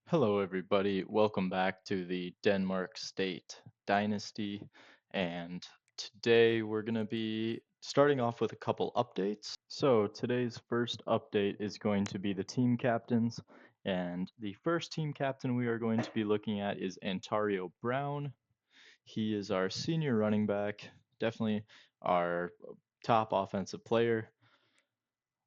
Hello, everybody. Welcome back to the Denmark State Dynasty. And today we're going to be starting off with a couple updates. So, today's first update is going to be the team captains. And the first team captain we are going to be looking at is Antario Brown. He is our senior running back, definitely our top offensive player.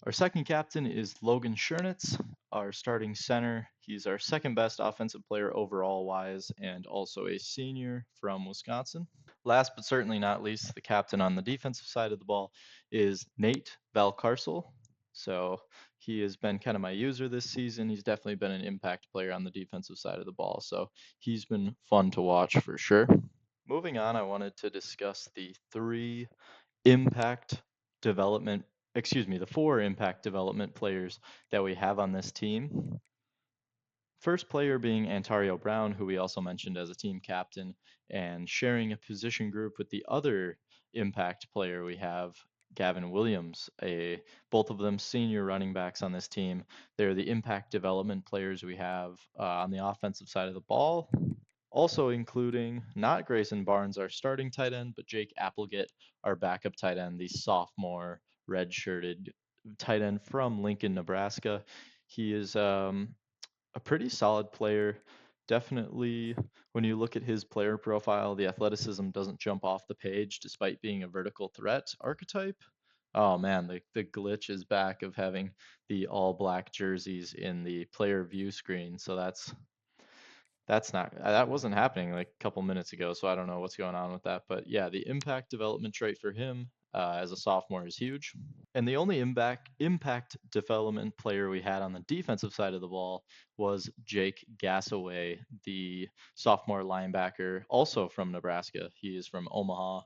Our second captain is Logan Schernitz, our starting center. He's our second best offensive player overall wise and also a senior from Wisconsin. Last but certainly not least, the captain on the defensive side of the ball is Nate Valcarcel. So he has been kind of my user this season. He's definitely been an impact player on the defensive side of the ball. So he's been fun to watch for sure. Moving on, I wanted to discuss the impact development, the four impact development players that we have on this team. First player being Antario Brown, who we also mentioned as a team captain, and sharing a position group with the other impact player we have, Gavin Williams, both of them senior running backs on this team. They're the impact development players we have on the offensive side of the ball. Also including not Grayson Barnes, our starting tight end, but Jake Applegate, our backup tight end, the sophomore red-shirted tight end from Lincoln, Nebraska. He is a pretty solid player. Definitely, when you look at his player profile, the athleticism doesn't jump off the page despite being a vertical threat archetype. Oh man, the glitch is back of having the all black jerseys in the player view screen. So that wasn't happening like a couple minutes ago, so I don't know what's going on with that. But yeah, the impact development trait for him as a sophomore is huge. And the only impact development player we had on the defensive side of the ball was Jake Gassaway, the sophomore linebacker, also from Nebraska. He is from Omaha.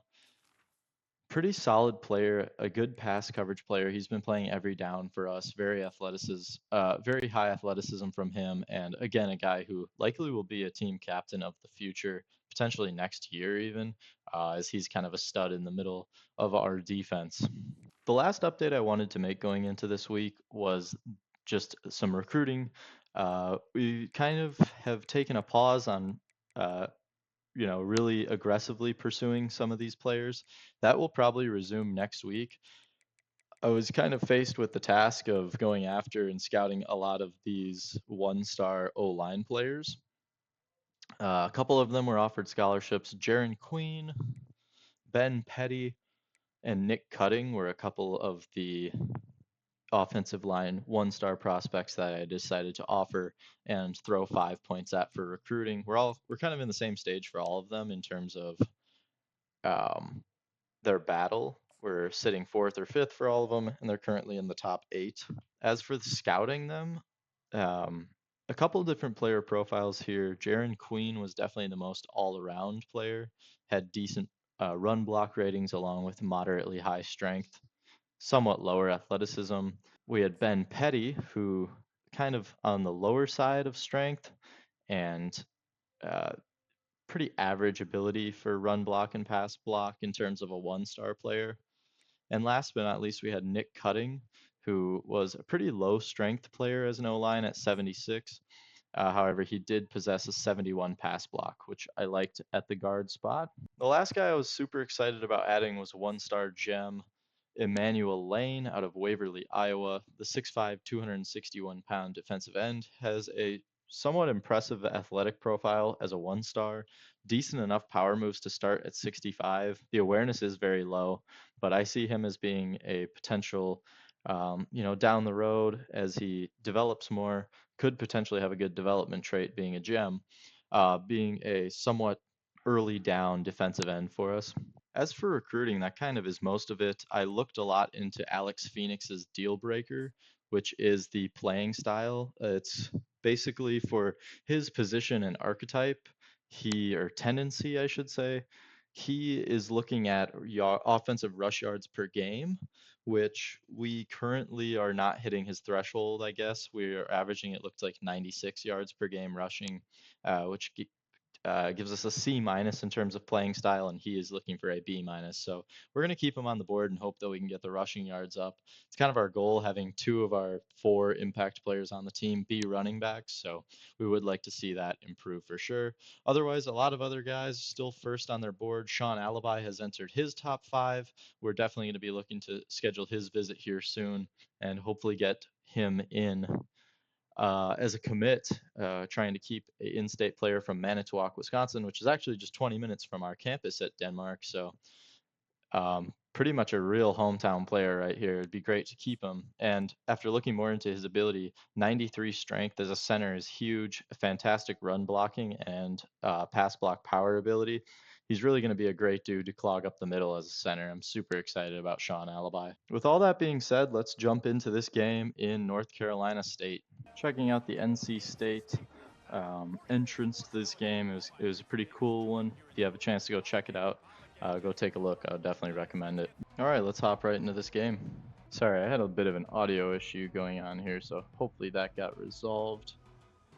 Pretty solid player, a good pass coverage player. He's been playing every down for us. Very high athleticism from him, and again, a guy who likely will be a team captain of the future, potentially next year even, as he's kind of a stud in the middle of our defense. The last update I wanted to make going into this week was just some recruiting. We kind of have taken a pause on uh, really aggressively pursuing some of these players. That will probably resume next week. I was kind of faced with the task of going after and scouting a lot of these one-star O-line players. A couple of them were offered scholarships. Jaron Queen, Ben Petty, and Nick Cutting were a couple of the offensive line one-star prospects that I decided to offer and throw 5 points at for recruiting. We're kind of in the same stage for all of them in terms of um, their battle. We're sitting fourth or fifth for all of them, and they're currently in the top 8. As for the scouting them, um, a couple of different player profiles here. Jaron Queen was definitely the most all-around player, had decent run block ratings along with moderately high strength, somewhat lower athleticism. We had Ben Petty, who kind of on the lower side of strength and uh, pretty average ability for run block and pass block in terms of a one-star player. And last but not least, we had Nick Cutting, who was a pretty low strength player as an O line at 76. However, he did possess a 71 pass block, which I liked at the guard spot. The last guy I was super excited about adding was one-star gem Emmanuel Lane out of Waverly, Iowa. The 6'5", 261-pound defensive end has a somewhat impressive athletic profile as a one-star, decent enough power moves to start at 65. The awareness is very low, but I see him as being a potential, down the road as he develops more, could potentially have a good development trait being a gem, being a somewhat early down defensive end for us. As for recruiting, that kind of is most of it. I looked a lot into Alex Phoenix's deal breaker, which is the playing style. It's basically for his position and archetype, or tendency, I should say. He is looking at offensive rush yards per game, which we currently are not hitting his threshold, I guess. We're averaging, it looked like 96 yards per game rushing, which gives us a C- in terms of playing style, and he is looking for a B-. So we're going to keep him on the board and hope that we can get the rushing yards up. It's kind of our goal, having 2 of our 4 impact players on the team be running backs. So we would like to see that improve for sure. Otherwise, a lot of other guys still first on their board. Sean Alibi has entered his top 5. We're definitely going to be looking to schedule his visit here soon and hopefully get him in as a commit, trying to keep an in-state player from Manitowoc, Wisconsin, which is actually just 20 minutes from our campus at Denmark. So pretty much a real hometown player right here. It'd be great to keep him. And after looking more into his ability, 93 strength as a center is huge, fantastic run blocking and pass block power ability. He's really going to be a great dude to clog up the middle as a center. I'm super excited about Sean Alibi. With all that being said, let's jump into this game in North Carolina State. Checking out the NC State entrance to this game. It was a pretty cool one. If you have a chance to go check it out, go take a look. I would definitely recommend it. All right, let's hop right into this game. Sorry, I had a bit of an audio issue going on here, so hopefully that got resolved.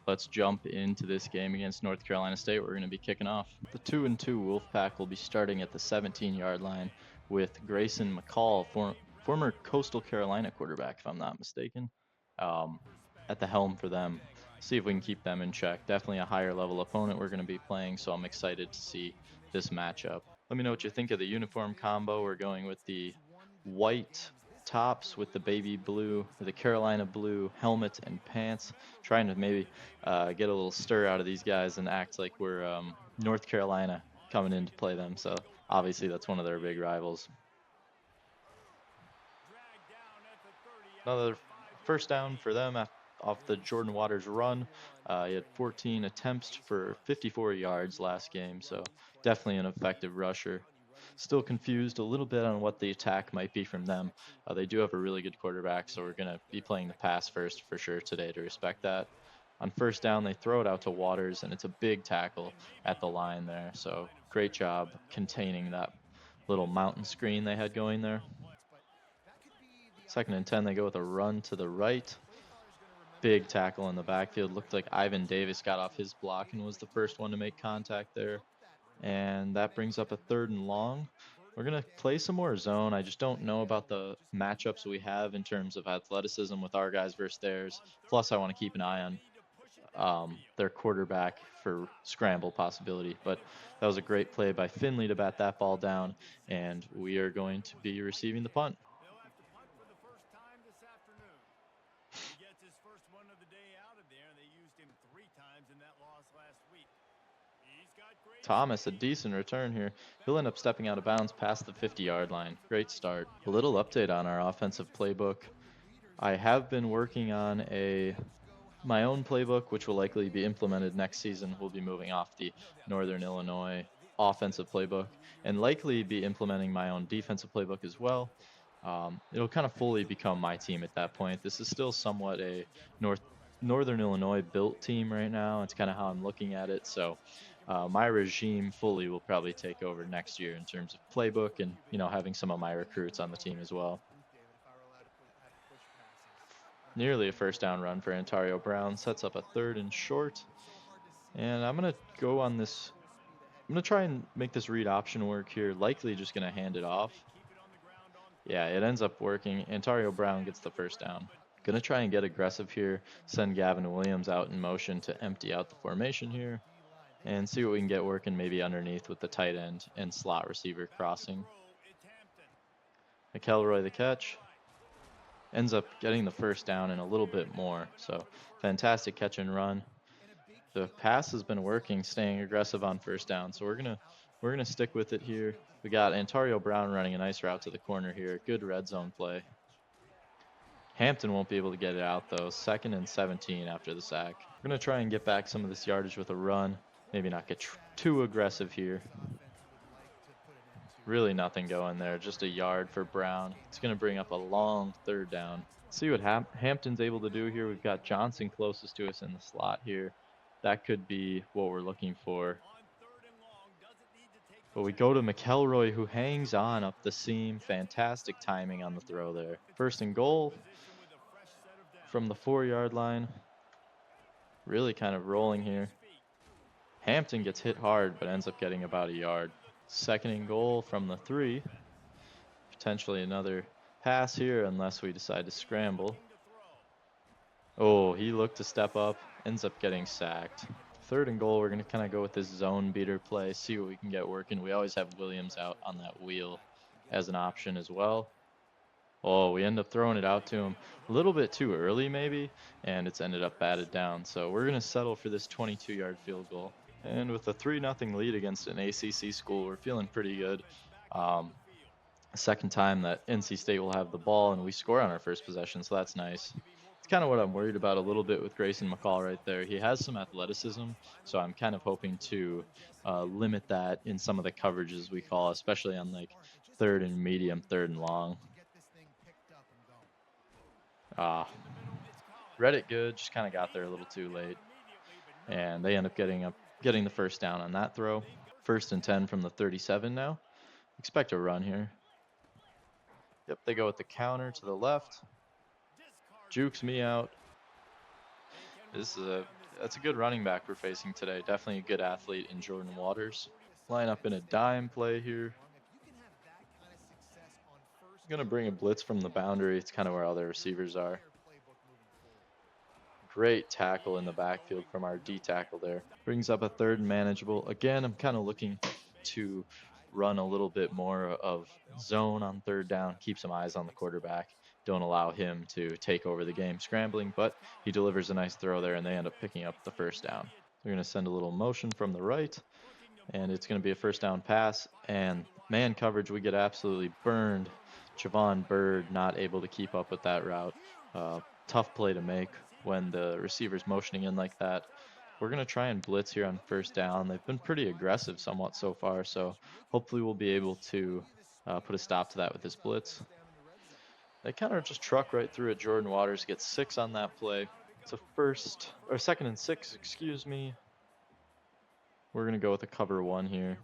Let's jump into this game against North Carolina State. We're going to be kicking off. The 2-2 Wolfpack will be starting at the 17-yard line with Grayson McCall, former Coastal Carolina quarterback, if I'm not mistaken, at the helm for them. See if we can keep them in check. Definitely a higher level opponent we're going to be playing, so I'm excited to see this matchup. Let me know what you think of the uniform combo. We're going with the white tops with the baby blue, the Carolina blue helmet and pants, trying to maybe get a little stir out of these guys and act like we're North Carolina coming in to play them. So obviously that's one of their big rivals. Another first down for them off the Jordan Waters run. He had 14 attempts for 54 yards last game, so definitely an effective rusher. Still confused a little bit on what the attack might be from them. They do have a really good quarterback, so we're going to be playing the pass first for sure today to respect that. On first down, they throw it out to Waters, and it's a big tackle at the line there. So great job containing that little mountain screen they had going there. 2nd and 10, they go with a run to the right. Big tackle in the backfield. Looked like Ivan Davis got off his block and was the first one to make contact there. And that brings up a 3rd and long. We're going to play some more zone. I just don't know about the matchups we have in terms of athleticism with our guys versus theirs. Plus, I want to keep an eye on their quarterback for scramble possibility. But that was a great play by Finley to bat that ball down, and we are going to be receiving the punt. Thomas, a decent return here. He'll end up stepping out of bounds past the 50-yard line. Great start. A little update on our offensive playbook. I have been working on my own playbook, which will likely be implemented next season. We'll be moving off the Northern Illinois offensive playbook and likely be implementing my own defensive playbook as well. It'll kind of fully become my team at that point. This is still somewhat a Northern Illinois built team right now. It's kind of how I'm looking at it. So my regime fully will probably take over next year in terms of playbook and, having some of my recruits on the team as well. Nearly a first down run for Ontario Brown. Sets up a 3rd and short. And I'm going to go on this. I'm going to try and make this read option work here. Likely just going to hand it off. Yeah, it ends up working. Ontario Brown gets the first down. Going to try and get aggressive here. Send Gavin Williams out in motion to empty out the formation here. And see what we can get working maybe underneath with the tight end and slot receiver crossing. McElroy the catch. Ends up getting the first down and a little bit more. So fantastic catch and run. The pass has been working, staying aggressive on first down. So we're gonna stick with it here. We got Ontario Brown running a nice route to the corner here. Good red zone play. Hampton won't be able to get it out though. 2nd and 17 after the sack. We're gonna try and get back some of this yardage with a run. Maybe not get too aggressive here. Really nothing going there, just a yard for Brown. It's going to bring up a long 3rd down. See what Hampton's able to do here. We've got Johnson closest to us in the slot here. That could be what we're looking for. But we go to McElroy, who hangs on up the seam. Fantastic timing on the throw there. 1st and goal from the 4-yard line. Really kind of rolling here. Hampton gets hit hard, but ends up getting about a yard. Second and goal from the 3. Potentially another pass here unless we decide to scramble. Oh, he looked to step up, ends up getting sacked. Third and goal, we're going to kind of go with this zone beater play, see what we can get working. We always have Williams out on that wheel as an option as well. Oh, we end up throwing it out to him a little bit too early maybe, and it's ended up batted down. So we're going to settle for this 22-yard field goal. And with a 3-0 lead against an ACC school, we're feeling pretty good. Second time that NC State will have the ball and we score on our first possession, so that's nice. It's kind of what I'm worried about a little bit with Grayson McCall right there. He has some athleticism, so I'm kind of hoping to limit that in some of the coverages we call, especially on like third and medium, third and long. Read it good, just kind of got there a little too late. And they end up getting the first down on that throw. 1st and 10 from the 37 now. Expect a run here. Yep, they go with the counter to the left. Jukes me out. That's a good running back we're facing today. Definitely a good athlete in Jordan Waters. Line up in a dime play here. Gonna bring a blitz from the boundary. It's kind of where all their receivers are. Great tackle in the backfield from our D tackle there. Brings up a 3rd and manageable. Again, I'm kind of looking to run a little bit more of zone on 3rd down, keep some eyes on the quarterback. Don't allow him to take over the game scrambling, but he delivers a nice throw there and they end up picking up the 1st down. They're going to send a little motion from the right, and it's going to be a 1st down pass, and man coverage, we get absolutely burned. Javon Bird not able to keep up with that route. Tough play to make when the receiver's motioning in like that. We're going to try and blitz here on 1st down. They've been pretty aggressive somewhat so far, so hopefully we'll be able to put a stop to that with this blitz. They kind of just truck right through it. Jordan Waters gets 6 on that play. It's a 2nd and 6, excuse me. We're going to go with a cover 1 here.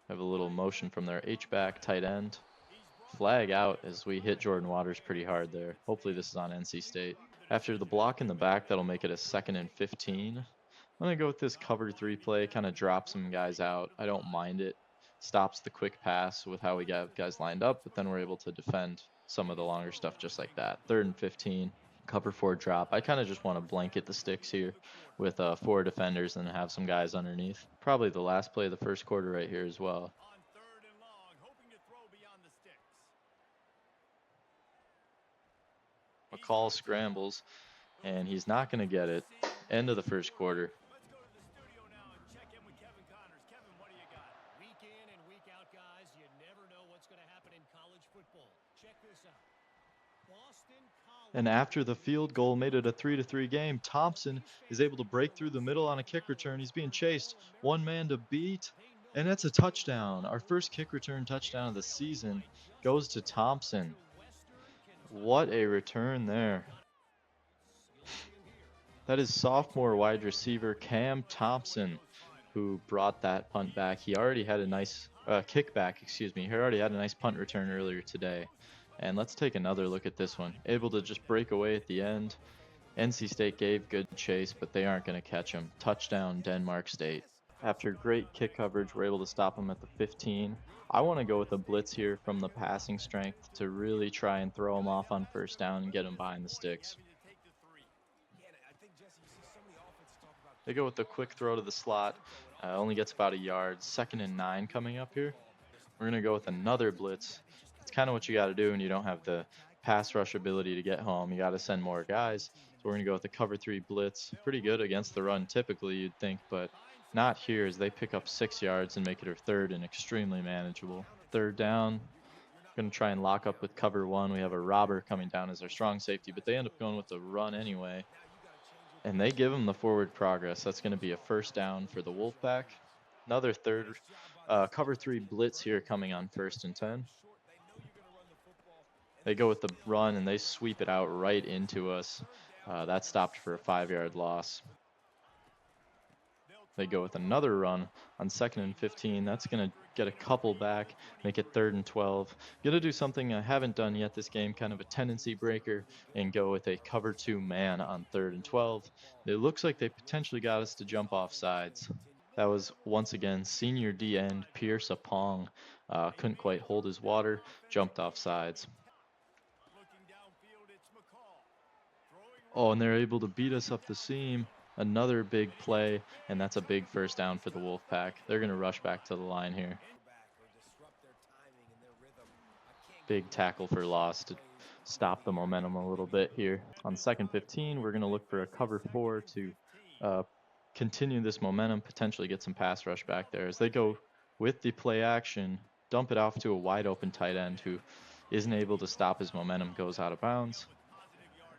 Have a little motion from their H-back tight end. Flag out as we hit Jordan Waters pretty hard there. Hopefully this is on NC State. After the block in the back, that'll make it a 2nd and 15. I'm going to go with this cover 3 play, kind of drop some guys out. I don't mind it. Stops the quick pass with how we got guys lined up, but then we're able to defend some of the longer stuff just like that. 3rd and 15, cover 4 drop. I kind of just want to blanket the sticks here with 4 defenders and have some guys underneath. Probably the last play of the 1st quarter right here as well. McCall scrambles, and he's not going to get it. End of the 1st quarter. And after the field goal made it a 3-3 game, Thompson is able to break through the middle on a kick return. He's being chased. One man to beat, and that's a touchdown. Our first kick return touchdown of the season goes to Thompson. What a return there. That is sophomore wide receiver Cam Thompson who brought that punt back. He already had a nice kickback, excuse me. He already had a nice punt return earlier today. And let's take another look at this one. Able to just break away at the end. NC State gave good chase, but they aren't going to catch him. Touchdown, Denmark State. After great kick coverage, we're able to stop him at the 15. I want to go with a blitz here from the passing strength to really try and throw him off on 1st down and get him behind the sticks. They go with the quick throw to the slot. Only gets about a yard. 2nd and 9 coming up here. We're going to go with another blitz. It's kind of what you got to do when you don't have the pass rush ability to get home. You got to send more guys. So we're going to go with the cover 3 blitz. Pretty good against the run typically, you'd think, but not here as they pick up 6 yards and make it our 3rd and extremely manageable. 3rd down. Going to try and lock up with cover 1. We have a robber coming down as our strong safety, but they end up going with the run anyway. And they give him the forward progress. That's going to be a 1st down for the Wolfpack. Another cover 3 blitz here coming on 1st and 10. They go with the run and they sweep it out right into us. That stopped for a 5-yard loss. They go with another run on 2nd and 15. That's going to get a couple back, make it 3rd and 12. Going to do something I haven't done yet this game, kind of a tendency breaker, and go with a cover 2 man on 3rd and 12. It looks like they potentially got us to jump off sides. That was once again senior D end Pierce Apong. Couldn't quite hold his water, jumped off sides. Oh, and they're able to beat us up the seam. Another big play, and that's a big first down for the Wolfpack. They're going to rush back to the line here. Big tackle for loss to stop the momentum a little bit here. On 2nd 15, we're going to look for a cover 4 to continue this momentum, potentially get some pass rush back there. As they go with the play action, dump it off to a wide open tight end who isn't able to stop his momentum, goes out of bounds.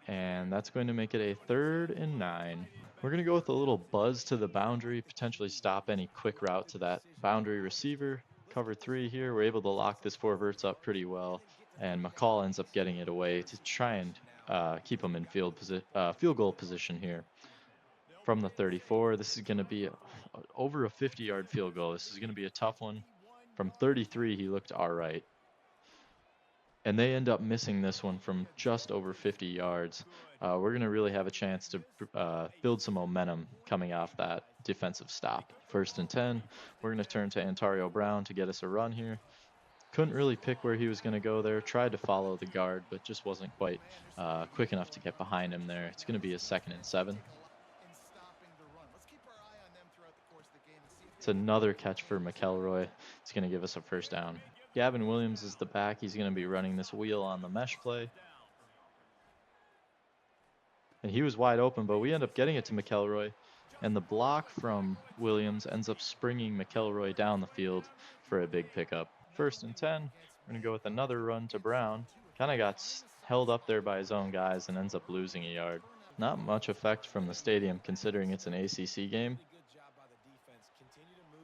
And that's going to make it a 3rd and 9. We're going to go with a little buzz to the boundary, potentially stop any quick route to that boundary receiver. Cover 3 here. We're able to lock this 4 verts up pretty well, and McCall ends up getting it away to try and keep him in field goal position here. From the 34, this is going to be over a 50-yard field goal. This is going to be a tough one. From 33, he looked all right. And they end up missing this one from just over 50 yards. We're going to really have a chance to build some momentum coming off that defensive stop. 1st and 10, we're going to turn to Antario Brown to get us a run here. Couldn't really pick where he was going to go there. Tried to follow the guard, but just wasn't quite quick enough to get behind him there. It's going to be a 2nd and 7. It's another catch for McElroy. It's going to give us a first down. Gavin Williams is the back. He's going to be running this wheel on the mesh play. And he was wide open, but we end up getting it to McElroy. And the block from Williams ends up springing McElroy down the field for a big pickup. 1st and 10, we're going to go with another run to Brown. Kind of got held up there by his own guys and ends up losing a yard. Not much effect from the stadium considering it's an ACC game.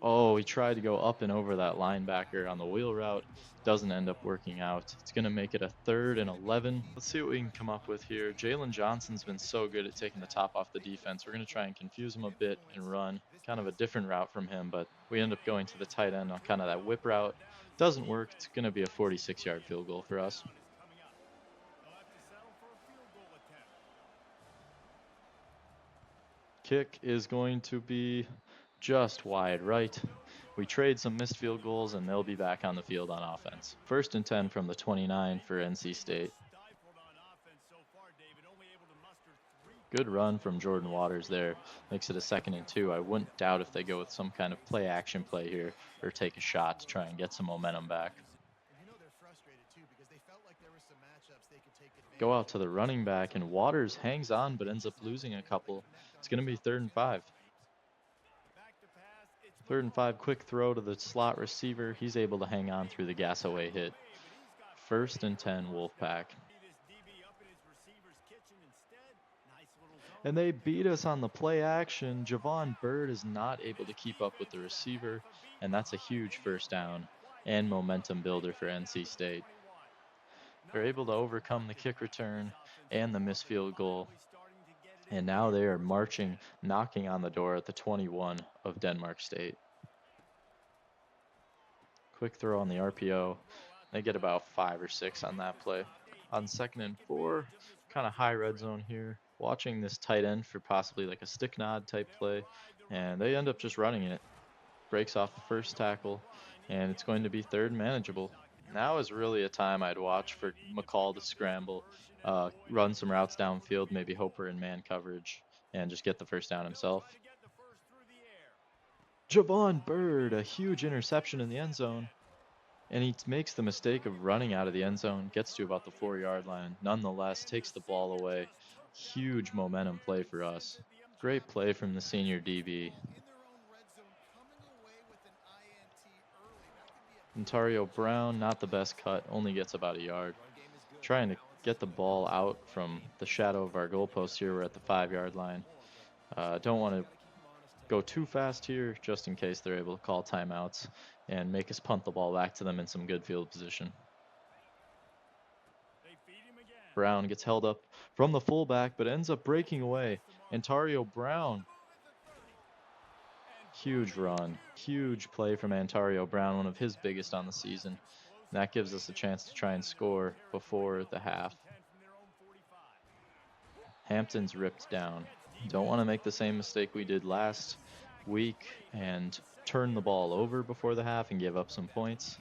Oh, he tried to go up and over that linebacker on the wheel route. Doesn't end up working out. It's going to make it a 3rd and 11. Let's see what we can come up with here. Jalen Johnson's been so good at taking the top off the defense. We're going to try and confuse him a bit and run kind of a different route from him, but we end up going to the tight end on kind of that whip route. Doesn't work. It's going to be a 46-yard field goal for us. Kick is going to be just wide right. We trade some missed field goals and they'll be back on the field on offense. 1st and 10 from the 29 for NC State. Good run from Jordan Waters there. Makes it a 2nd and 2. I wouldn't doubt if they go with some kind of play action play here or take a shot to try and get some momentum back. Go out to the running back and Waters hangs on but ends up losing a couple. It's going to be 3rd and 5. 3rd and 5, quick throw to the slot receiver. He's able to hang on through the gas away hit. 1st and 10 Wolfpack. And they beat us on the play action. Javon Bird is not able to keep up with the receiver, and that's a huge first down and momentum builder for NC State. They're able to overcome the kick return and the missed field goal. And now they are marching, knocking on the door at the 21 of Denmark State. Quick throw on the RPO. They get about 5 or 6 on that play. On 2nd and 4, kind of high red zone here. Watching this tight end for possibly like a stick nod type play. And they end up just running it. Breaks off the first tackle. And it's going to be 3rd manageable. Now is really a time I'd watch for McCall to scramble. Run some routes downfield, maybe Hopper in man coverage, and just get the first down himself. Javon Bird, a huge interception in the end zone. And he makes the mistake of running out of the end zone, gets to about the 4-yard line. Nonetheless, takes the ball away. Huge momentum play for us. Great play from the senior DB. Ontario Brown, not the best cut, only gets about a yard. Trying to get the ball out from the shadow of our goalpost here. We're at the 5-yard line. Don't want to go too fast here, just in case they're able to call timeouts and make us punt the ball back to them in some good field position. Brown gets held up from the fullback, but ends up breaking away. Ontario Brown Huge run, huge play from Antario Brown, one of his biggest on the season. And that gives us a chance to try and score before the half. Hampton's ripped down. Don't want to make the same mistake we did last week and turn the ball over before the half and give up some points.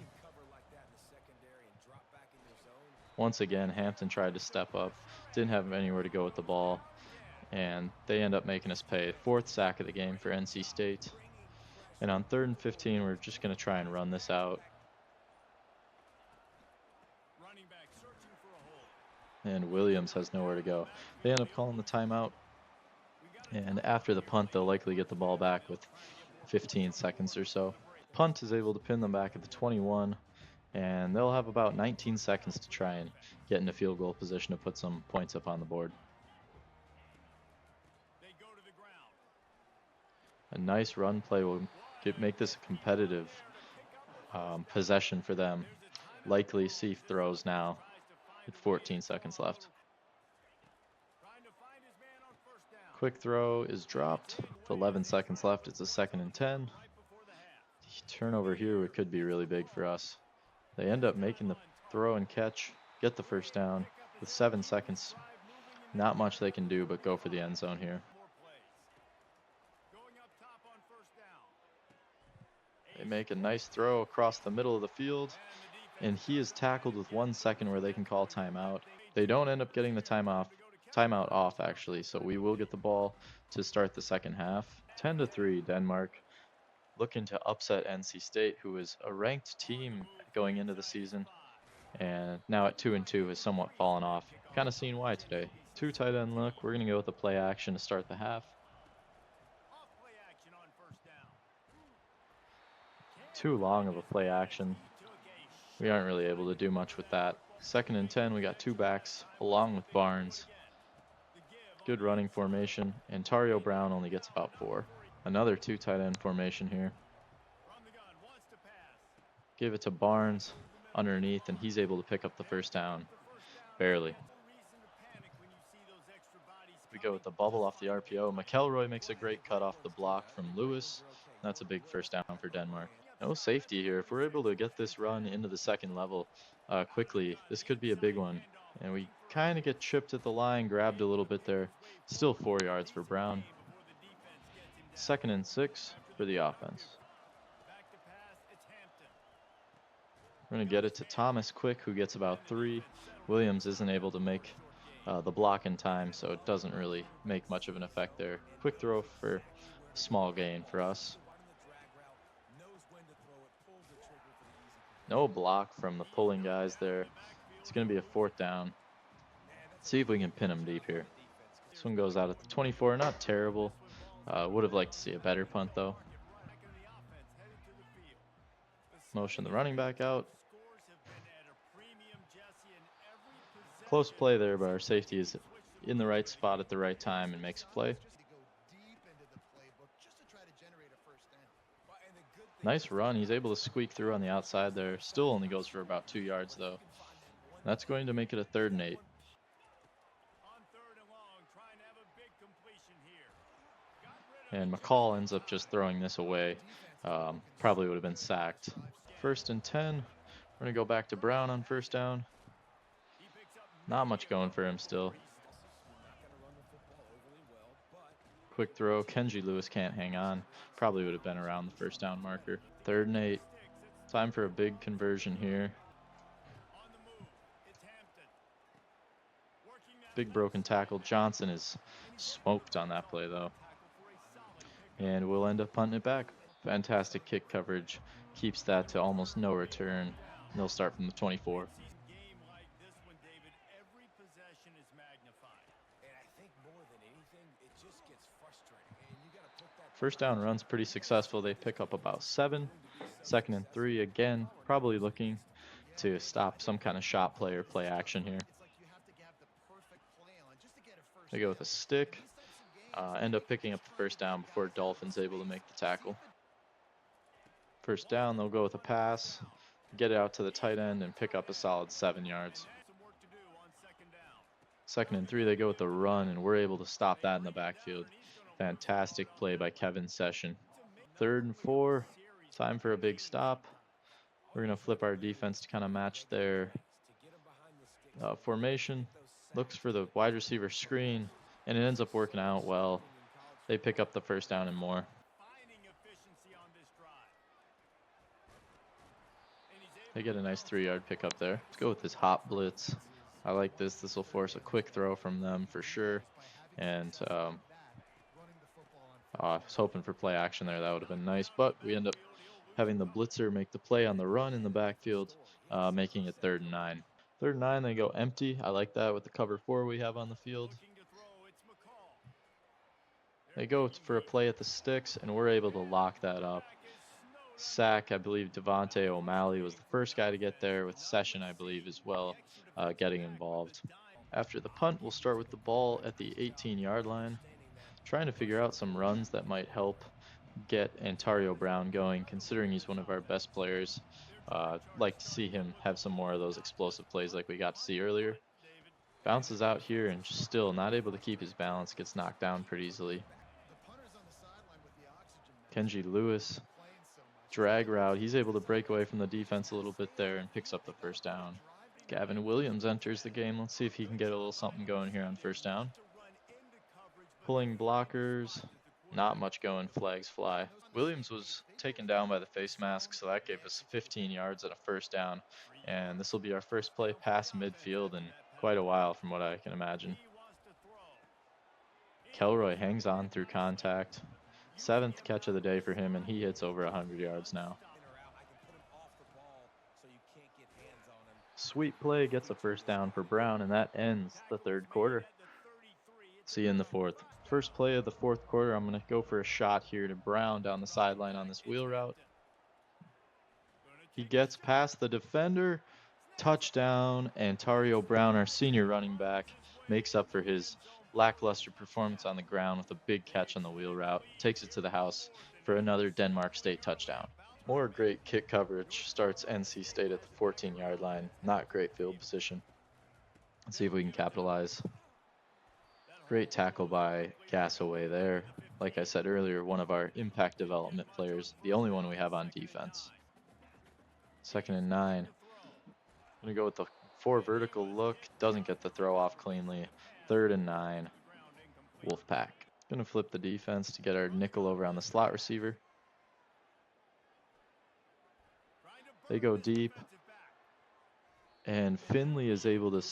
Once again, Hampton tried to step up, didn't have anywhere to go with the ball, and they end up making us pay. 4th sack of the game for NC State. And on 3rd and 15, we're just going to try and run this out. And Williams has nowhere to go. They end up calling the timeout. And after the punt, they'll likely get the ball back with 15 seconds or so. Punt is able to pin them back at the 21. And they'll have about 19 seconds to try and get into field goal position to put some points up on the board. A nice run play will make this a competitive possession for them. Likely Seif throws now with 14 seconds left. Quick throw is dropped. With 11 seconds left, it's a 2nd and 10. Turnover here could be really big for us. They end up making the throw and catch, get the first down with 7 seconds. Not much they can do but go for the end zone here. They make a nice throw across the middle of the field, and he is tackled with 1 second where they can call timeout. They don't end up getting the timeout off actually, so we will get the ball to start the second half. 10-3 Denmark, looking to upset NC State, who is a ranked team going into the season, and now at 2-2 has somewhat fallen off. Kind of seen why today. 2 tight end look. We're going to go with the play action to start the half. Too long of a play action. We aren't really able to do much with that. 2nd and 10, we got 2 backs along with Barnes. Good running formation. Antario Brown only gets about 4. Another 2 tight end formation here. Give it to Barnes underneath, and he's able to pick up the first down. Barely. We go with the bubble off the RPO. McElroy makes a great cut off the block from Lewis. That's a big first down for Denmark. No safety here. If we're able to get this run into the second level quickly, this could be a big one. And we kind of get chipped at the line, grabbed a little bit there. Still 4 yards for Brown. 2nd and 6 for the offense. We're going to get it to Thomas quick, who gets about 3. Williams isn't able to make the block in time, so it doesn't really make much of an effect there. Quick throw for a small gain for us. No block from the pulling guys there. It's going to be a 4th down. Let's see if we can pin him deep here. This one goes out at the 24. Not terrible. Would have liked to see a better punt, though. Motion the running back out. Close play there, but our safety is in the right spot at the right time and makes a play. Nice run. He's able to squeak through on the outside there. Still only goes for about 2 yards, though. That's going to make it a 3rd and 8. And McCall ends up just throwing this away. Probably would have been sacked. 1st and 10. We're going to go back to Brown on 1st down. Not much going for him still. Quick throw. Kenji Lewis can't hang on. Probably would have been around the 1st down marker. 3rd and 8. Time for a big conversion here. Big broken tackle. Johnson is smoked on that play, though. And we'll end up punting it back. Fantastic kick coverage. Keeps that to almost no return. They'll start from the 24. First down run's pretty successful. They pick up about 7. 2nd and 3 again. Probably looking to stop some kind of shot play or play action here. They go with a stick. End up picking up the 1st down before Dolphin's able to make the tackle. 1st down, they'll go with a pass, get it out to the tight end, and pick up a solid 7 yards. 2nd and 3, they go with the run, and we're able to stop that in the backfield. Fantastic play by Kevin Session. 3rd and 4. Time for a big stop. We're going to flip our defense to kind of match their formation. Looks for the wide receiver screen, and it ends up working out well. They pick up the first down and more. They get a nice 3-yard pickup there. Let's go with this hot blitz. I like this. This will force a quick throw from them for sure. And I was hoping for play action there. That would have been nice. But we end up having the blitzer make the play on the run in the backfield, making it 3rd and 9. 3rd and 9, they go empty. I like that with the cover 4 we have on the field. They go for a play at the sticks, and we're able to lock that up. Sack, I believe Devontae O'Malley was the first guy to get there, with Session, I believe, as well, getting involved. After the punt, we'll start with the ball at the 18-yard line, trying to figure out some runs that might help get Antario Brown going, considering he's one of our best players. Like to see him have some more of those explosive plays like we got to see earlier. Bounces out here and just still not able to keep his balance, gets knocked down pretty easily. Kenji Lewis, drag route. He's able to break away from the defense a little bit there and picks up the first down. Gavin Williams enters the game. Let's see if he can get a little something going here on first down. Pulling blockers, not much going, flags fly. Williams was taken down by the face mask, so that gave us 15 yards and a first down. And this will be our first play past midfield in quite a while from what I can imagine. Kelroy hangs on through contact. 7th catch of the day for him, and he hits over 100 yards now. Sweet play gets a first down for Brown, and that ends the 3rd quarter. See you in the 4th. First play of the 4th quarter, I'm going to go for a shot here to Brown down the sideline on this wheel route. He gets past the defender. Touchdown. Antario Brown, our senior running back, makes up for his lackluster performance on the ground with a big catch on the wheel route. Takes it to the house for another Denmark State touchdown. More great kick coverage starts NC State at the 14-yard line. Not great field position. Let's see if we can capitalize. Great tackle by Gassaway there. Like I said earlier, one of our impact development players, the only one we have on defense. 2nd and 9. I'm going to go with the 4 vertical look. Doesn't get the throw off cleanly. 3rd and 9. Wolfpack. Going to flip the defense to get our nickel over on the slot receiver. They go deep. And Finley is able to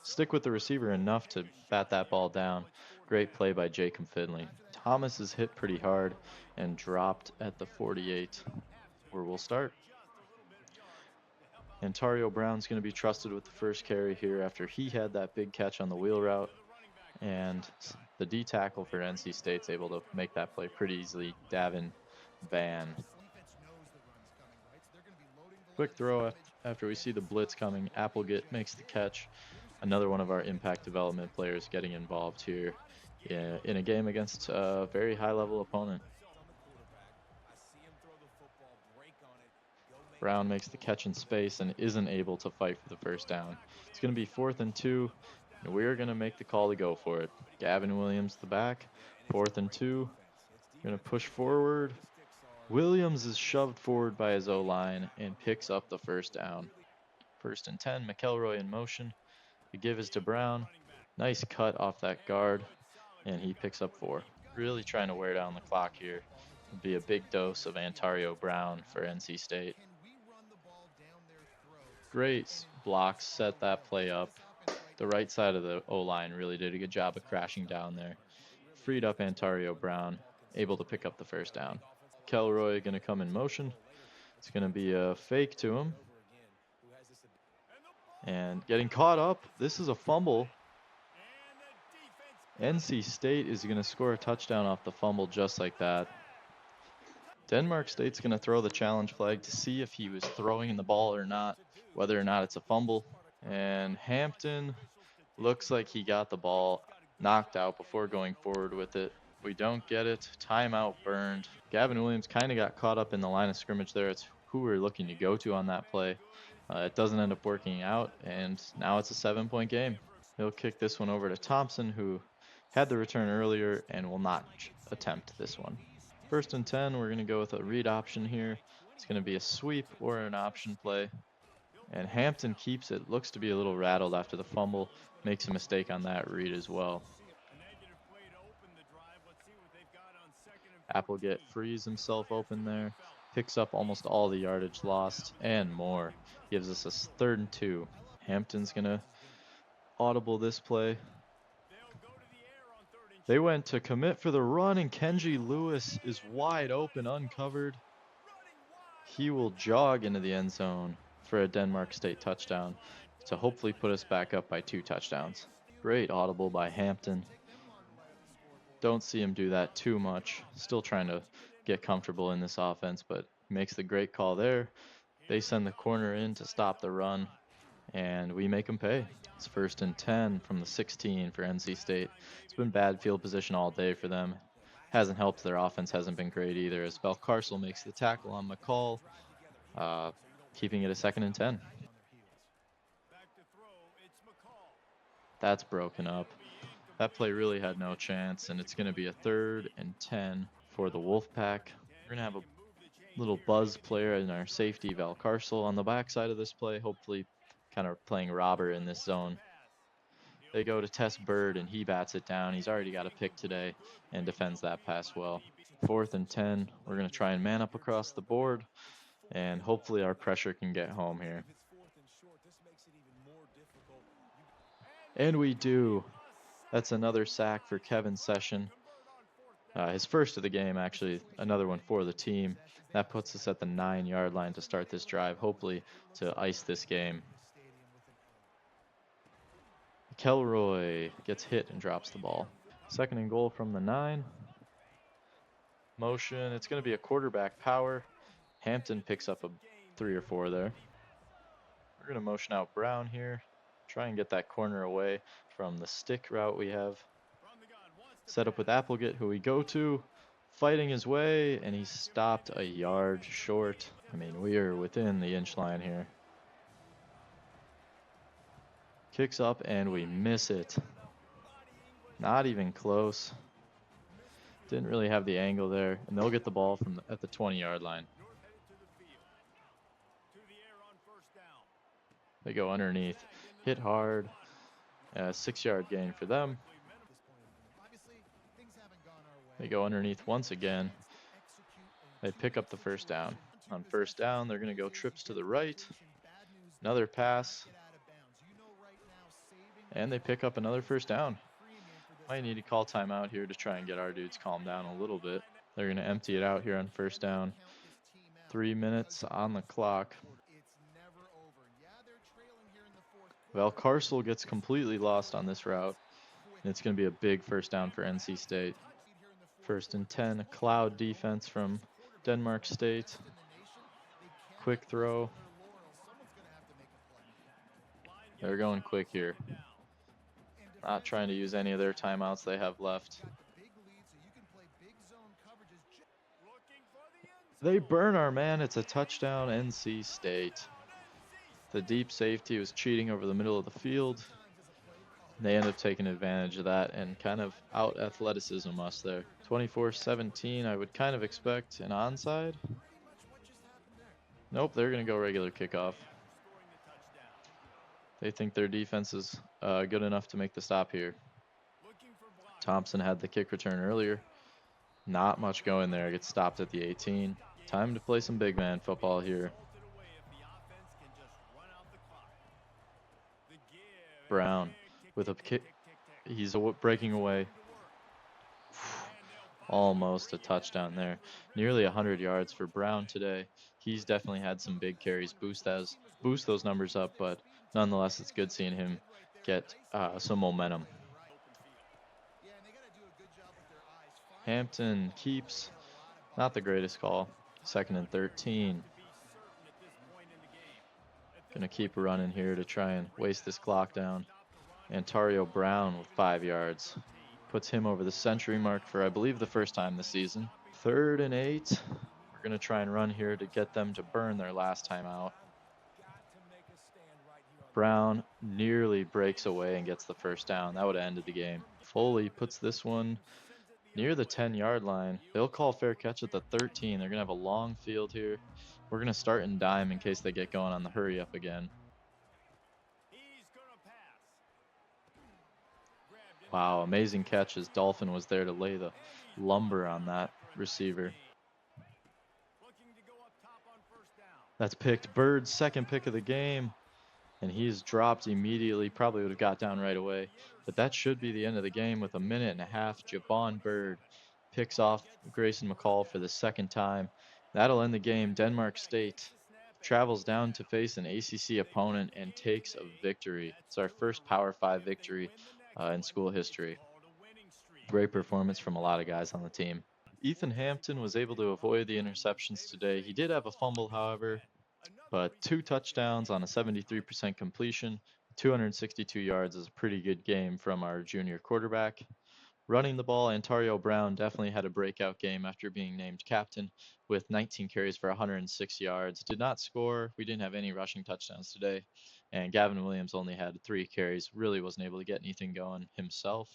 stick with the receiver enough to bat that ball down. Great play by Jacob Finley. Thomas is hit pretty hard and dropped at the 48, where we'll start. Antario Brown's going to be trusted with the first carry here after he had that big catch on the wheel route. And the D tackle for NC State's able to make that play pretty easily. Davin Van. Quick throw after we see the blitz coming. Applegate makes the catch. Another one of our impact development players getting involved here in a game against a very high-level opponent. Brown makes the catch in space and isn't able to fight for the first down. It's going to be 4th and 2, and we're going to make the call to go for it. Gavin Williams, the back. 4th and 2. Going to push forward. Williams is shoved forward by his O-line and picks up the first down. 1st and 10, McElroy in motion. The give is to Brown. Nice cut off that guard, and he picks up 4. Really trying to wear down the clock here. It'll be a big dose of Antario Brown for NC State. Great blocks set that play up. The right side of the O-line really did a good job of crashing down there. Freed up Antario Brown, able to pick up the first down. Kelroy going to come in motion. It's going to be a fake to him. And getting caught up. This is a fumble. NC State is going to score a touchdown off the fumble just like that. Denmark State's going to throw the challenge flag to see if he was throwing the ball or not, whether or not it's a fumble. And Hampton looks like he got the ball knocked out before going forward with it. We don't get it. Timeout burned. Gavin Williams kind of got caught up in the line of scrimmage there. It's who we're looking to go to on that play. It doesn't end up working out, and now it's a 7-point game. He'll kick this one over to Thompson, who had the return earlier and will not attempt this one. First and 10, we're going to go with a read option here. It's going to be a sweep or an option play. And Hampton keeps it. Looks to be a little rattled after the fumble. Makes a mistake on that read as well. Applegate frees himself open there. Picks up almost all the yardage lost and more. Gives us a 3rd and 2. Hampton's going to audible this play. They went to commit for the run, and Kenji Lewis is wide open, uncovered. He will jog into the end zone for a Denmark State touchdown to hopefully put us back up by 2 touchdowns. Great audible by Hampton. Don't see him do that too much. Still trying to get comfortable in this offense, but makes the great call there. They send the corner in to stop the run, and we make them pay. It's 1st and 10 from the 16 for NC State. It's been bad field position all day for them. Hasn't helped. Their offense hasn't been great either, as Valcarcel makes the tackle on McCall, keeping it a 2nd and 10. That's broken up. That play really had no chance, and it's going to be a 3rd and 10 for the Wolfpack. We're going to have a little buzz player in our safety, Valcarcel, on the backside of this play, hopefully kind of playing robber in this zone. They go to test Bird, and he bats it down. He's already got a pick today and defends that pass well. 4th and 10. We're going to try and man up across the board, and hopefully our pressure can get home here. And we do. That's another sack for Kevin Session. His first of the game, actually, another one for the team. That puts us at the 9-yard line to start this drive, hopefully to ice this game. Kelroy gets hit and drops the ball. 2nd and goal from the 9. Motion, it's going to be a quarterback power. Hampton picks up a 3 or 4 there. We're going to motion out Brown here. Try and get that corner away from the stick route we have. Set up with Applegate, who we go to, fighting his way, and he's stopped a yard short. I mean, we are within the inch line here. Kicks up, and we miss it. Not even close. Didn't really have the angle there, and they'll get the ball from at the 20-yard line. They go underneath, hit hard. 6-yard gain for them. They go underneath once again. They pick up the 1st down. On 1st down, they're going to go trips to the right. Another pass. And they pick up another 1st down. Might need to call timeout here to try and get our dudes calmed down a little bit. They're going to empty it out here on 1st down. 3 minutes on the clock. Valcarcel gets completely lost on this route. And it's going to be a big 1st down for NC State. 1st and 10, cloud defense from Denmark State. Quick throw. They're going quick here. Not trying to use any of their timeouts they have left. They burn our man. It's a touchdown, NC State. The deep safety was cheating over the middle of the field. They end up taking advantage of that and kind of out-athleticism us there. 24-17, I would kind of expect an onside. Nope, they're going to go regular kickoff. They think their defense is good enough to make the stop here. Thompson had the kick return earlier. Not much going there. Gets stopped at the 18. Time to play some big man football here. Brown with a kick. He's breaking away. Almost a touchdown there. Nearly 100 yards for Brown today. He's definitely had some big carries. Boost those numbers up, but nonetheless, it's good seeing him get some momentum. Hampton keeps. Not the greatest call. 2nd and 13. Gonna keep running here to try and waste this clock down. Antario Brown with 5 yards. Puts him over the century mark for, I believe, the 1st time this season. 3rd and 8. We're gonna try and run here to get them to burn their last time out. Brown nearly breaks away and gets the 1st down. That would have ended the game. Foley puts this one near the 10-yard line. They'll call fair catch at the 13. They're going to have a long field here. We're going to start in dime in case they get going on the hurry up again. Wow, amazing catch as Dolphin was there to lay the lumber on that receiver. That's picked Bird's second pick of the game, and he's dropped immediately. Probably would have got down right away, but that should be the end of the game with a minute and a half. Javon Bird picks off Grayson McCall for the second time. That'll end the game. Denmark State travels down to face an ACC opponent and takes a victory. It's our first Power 5 victory in school history. Great performance from a lot of guys on the team. Ethan Hampton was able to avoid the interceptions today. He did have a fumble, however, but 2 touchdowns on a 73% completion, 262 yards is a pretty good game from our junior quarterback. Running the ball, Antario Brown definitely had a breakout game after being named captain with 19 carries for 106 yards. Did not score. We didn't have any rushing touchdowns today. And Gavin Williams only had 3 carries, really wasn't able to get anything going himself.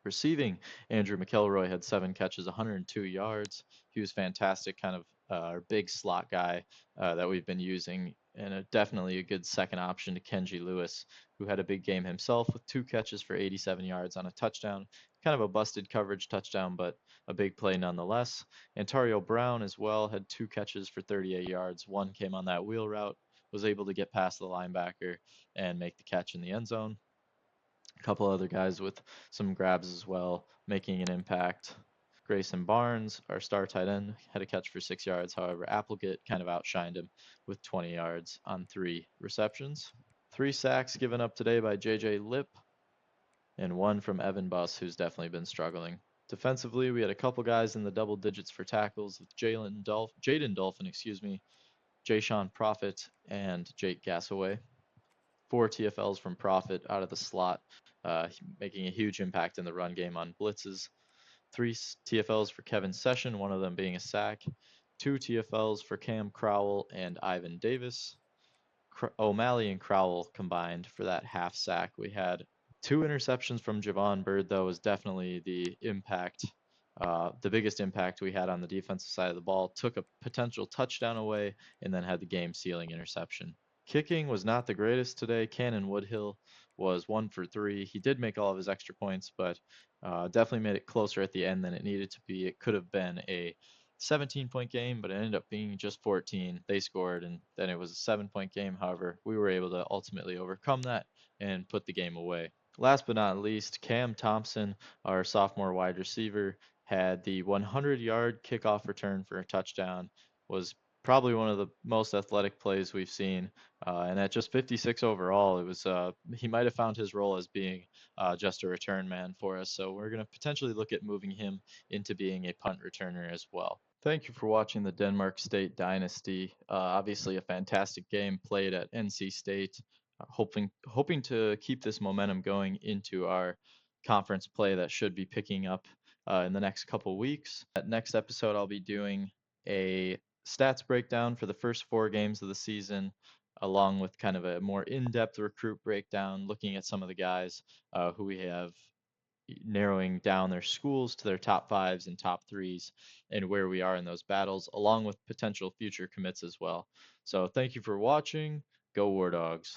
Receiving, Andrew McElroy had 7 catches, 102 yards. He was fantastic, kind of our big slot guy that we've been using, and definitely a good second option to Kenji Lewis, who had a big game himself with 2 catches for 87 yards on a touchdown. Kind of a busted coverage touchdown, but a big play nonetheless. Antario Brown as well had 2 catches for 38 yards. 1 came on that wheel route, was able to get past the linebacker and make the catch in the end zone. A couple other guys with some grabs as well, making an impact. Grayson Barnes, our star tight end, had a catch for 6 yards. However, Applegate kind of outshined him with 20 yards on 3 receptions. 3 sacks given up today by JJ Lip, and 1 from Evan Buss, who's definitely been struggling. Defensively, we had a couple guys in the double digits for tackles with Jaden Dolphin, Jay-Sean Prophet, and Jake Gassaway. 4 TFLs from Prophet out of the slot, making a huge impact in the run game on blitzes. 3 TFLs for Kevin Session, one of them being a sack. 2 TFLs for Cam Crowell and Ivan Davis. O'Malley and Crowell combined for that half sack. We had 2 interceptions from Javon Bird, though, was definitely the impact, the biggest impact we had on the defensive side of the ball. Took a potential touchdown away and then had the game-sealing interception. Kicking was not the greatest today. Cannon Woodhill was 1 for 3. He did make all of his extra points, but definitely made it closer at the end than it needed to be. It could have been a 17-point game, but it ended up being just 14. They scored, and then it was a 7-point game. However, we were able to ultimately overcome that and put the game away. Last but not least, Cam Thompson, our sophomore wide receiver, had the 100-yard kickoff return for a touchdown. Was probably one of the most athletic plays we've seen. And at just 56 overall, it was he might have found his role as being just a return man for us. So we're going to potentially look at moving him into being a punt returner as well. Thank you for watching the Denmark State Dynasty. Obviously, a fantastic game played at NC State. Hoping to keep this momentum going into our conference play that should be picking up in the next couple weeks. At next episode, I'll be doing a stats breakdown for the first 4 games of the season, along with kind of a more in-depth recruit breakdown, looking at some of the guys who we have, narrowing down their schools to their top 5s and top 3s and where we are in those battles, along with potential future commits as well. So thank you for watching. Go War Dogs.